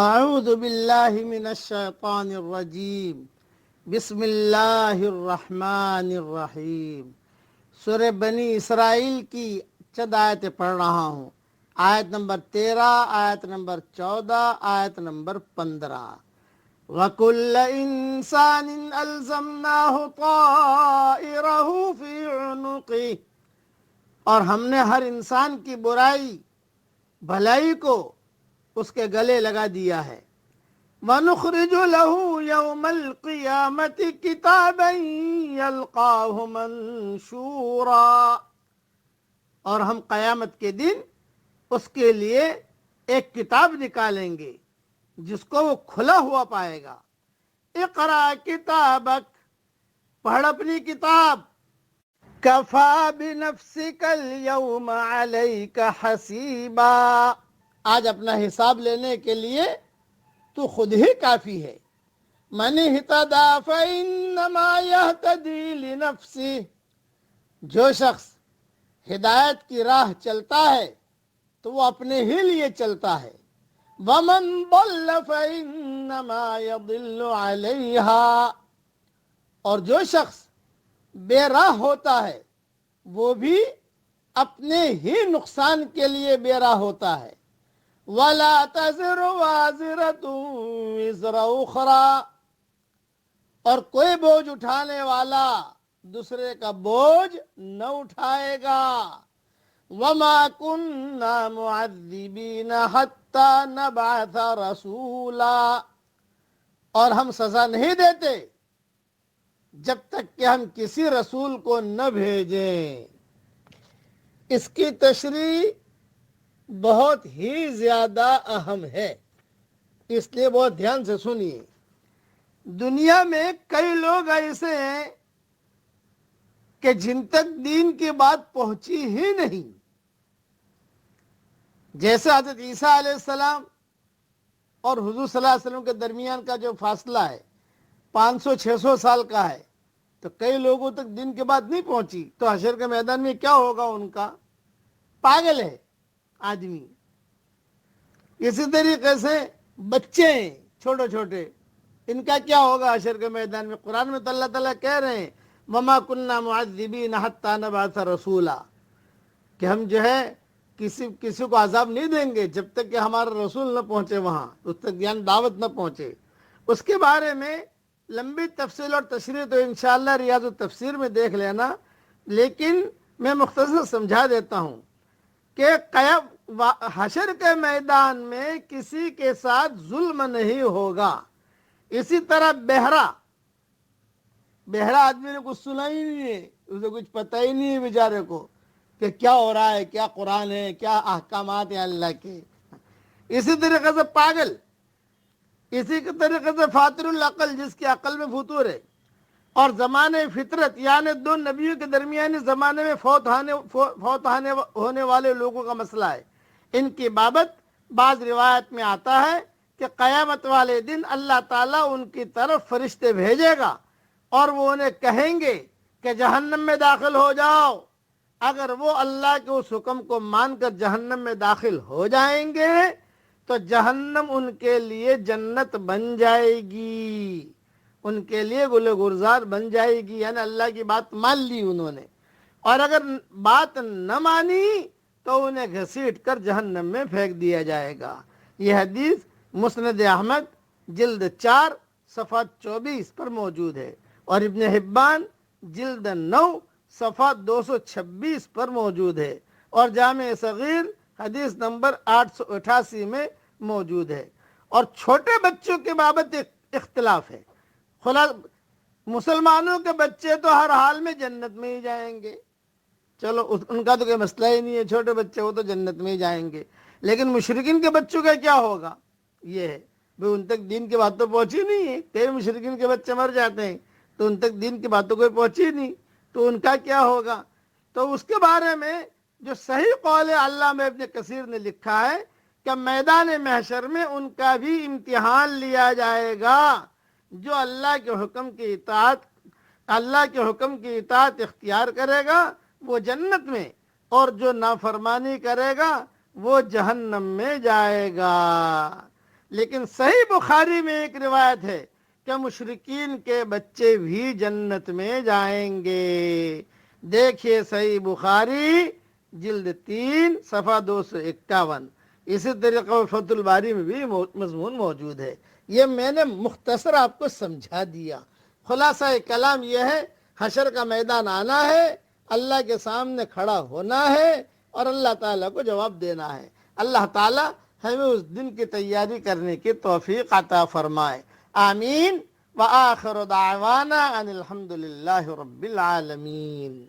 اعوذ باللہ من الشیطان الرجیم بسم اللہ الرحمن الرحیم۔ سورہ بنی اسرائیل کی چند آیتیں پڑھ رہا ہوں۔ آیت نمبر 13، آیت نمبر 14، آیت نمبر 15۔ وَكُلَّ إِنسَانٍ أَلْزَمْنَاهُ طَائِرَهُ فِي عُنُقِهِ، اور ہم نے ہر انسان کی برائی بھلائی کو اس کے گلے لگا دیا ہے۔ وَنُخْرِجُ لَهُ يَوْمَ الْقِيَامَةِ كِتَابًا يَلْقَاهُ مَنشُورًا، اور ہم قیامت کے دن اس کے لیے ایک کتاب نکالیں گے جس کو وہ کھلا ہوا پائے گا۔ اقرا کتابک، پڑھ اپنی کتاب۔ کفا بنفسک اليوم علیک حسیبا، آج اپنا حساب لینے کے لیے تو خود ہی کافی ہے۔ من اہتدی فانما یہتدی لنفسہ، جو شخص ہدایت کی راہ چلتا ہے تو وہ اپنے ہی لیے چلتا ہے۔ ومن ضل فانما یضل علیہا، اور جو شخص بے راہ ہوتا ہے وہ بھی اپنے ہی نقصان کے لیے بے راہ ہوتا ہے۔ وَلَا تَزِرُ وَازِرَةٌ وِزْرَ أُخْرَىٰ، اور کوئی بوجھ اٹھانے والا دوسرے کا بوجھ نہ اٹھائے گا۔ وَمَا كُنَّا مُعَذِّبِينَ حَتَّىٰ نَبْعَثَ رَسُولًا، اور ہم سزا نہیں دیتے جب تک کہ ہم کسی رسول کو نہ بھیجیں۔ اس کی تشریح بہت ہی زیادہ اہم ہے، اس لیے بہت دھیان سے سنیے۔ دنیا میں کئی لوگ ایسے ہیں کہ جن تک دین کی بات پہنچی ہی نہیں، جیسے حضرت عیسیٰ علیہ السلام اور حضور صلی اللہ علیہ وسلم کے درمیان کا جو فاصلہ ہے 500-600 سال کا ہے، تو کئی لوگوں تک دین کی بات نہیں پہنچی، تو حشر کے میدان میں کیا ہوگا ان کا؟ پاگل ہے آدمی۔ اسی طریقے سے بچے ہیں چھوٹے چھوٹے، ان کا کیا ہوگا حشر کے میدان میں؟ قرآن میں تو اللہ تعالیٰ کہہ رہے ہیں وَمَا كُنَّا مُعَذِّبِينَ حَتَّىٰ نَبْعَثَ رَسُولًا، کہ ہم جو ہے کسی کو عذاب نہیں دیں گے جب تک کہ ہمارا رسول نہ پہنچے وہاں، اس تک یعنی دعوت نہ پہنچے۔ اس کے بارے میں لمبی تفصیل اور تشریح تو انشاءاللہ ریاض التفسیر میں دیکھ لینا، لیکن میں مختصر سمجھا دیتا ہوں کہ حشر کے میدان میں کسی کے ساتھ ظلم نہیں ہوگا۔ اسی طرح بہرا آدمی نے کچھ سنا ہی نہیں ہے، اسے کچھ پتہ ہی نہیں ہے بیچارے کو کہ کیا ہو رہا ہے، کیا قرآن ہے، کیا احکامات ہیں اللہ کے۔ اسی طریقے سے پاگل، اسی طریقے سے فاتر العقل، جس کی عقل میں فطور ہے، اور زمانے فطرت یعنی دو نبیوں کے درمیانی زمانے میں فوت ہونے والے لوگوں کا مسئلہ ہے۔ ان کی بابت بعض روایت میں آتا ہے کہ قیامت والے دن اللہ تعالیٰ ان کی طرف فرشتے بھیجے گا اور وہ انہیں کہیں گے کہ جہنم میں داخل ہو جاؤ۔ اگر وہ اللہ کے اس حکم کو مان کر جہنم میں داخل ہو جائیں گے تو جہنم ان کے لیے جنت بن جائے گی، ان کے لیے گل گلزار بن جائے گی، یعنی اللہ کی بات مان لی انہوں نے۔ اور اگر بات نہ مانی تو انہیں گھسیٹ کر جہنم میں پھینک دیا جائے گا۔ یہ حدیث مسند احمد جلد 4 صفحہ 24 پر موجود ہے، اور ابن حبان جلد 9 صفحہ 226 پر موجود ہے، اور جامع صغیر حدیث نمبر 888 میں موجود ہے۔ اور چھوٹے بچوں کے بابت اختلاف ہے۔ مسلمانوں کے بچے تو ہر حال میں جنت میں ہی جائیں گے، چلو ان کا تو کوئی مسئلہ ہی نہیں ہے، چھوٹے بچے وہ تو جنت میں ہی جائیں گے، لیکن مشرکین کے بچوں کا کیا ہوگا؟ یہ ہے بھئی ان تک دین کی بات تو پہنچی نہیں ہے، کئی مشرکین کے بچے مر جاتے ہیں تو ان تک دین کی بات تو کوئی پہنچی نہیں، تو ان کا کیا ہوگا؟ تو اس کے بارے میں جو صحیح قول علامہ ابن کثیر نے لکھا ہے کہ میدان محشر میں ان کا بھی امتحان لیا جائے گا۔ جو اللہ کے حکم کی اطاعت اختیار کرے گا وہ جنت میں، اور جو نافرمانی کرے گا وہ جہنم میں جائے گا۔ لیکن صحیح بخاری میں ایک روایت ہے کہ مشرکین کے بچے بھی جنت میں جائیں گے۔ دیکھیے صحیح بخاری جلد 3 صفحہ 251۔ اسی طریقے فتح الباری میں بھی مضمون موجود ہے۔ یہ میں نے مختصر آپ کو سمجھا دیا۔ خلاصہ کلام یہ ہے، حشر کا میدان آنا ہے، اللہ کے سامنے کھڑا ہونا ہے اور اللہ تعالیٰ کو جواب دینا ہے۔ اللہ تعالیٰ ہمیں اس دن کی تیاری کرنے کی توفیق عطا فرمائے، آمین۔ وآخر دعوانا ان الحمد للہ رب العالمین۔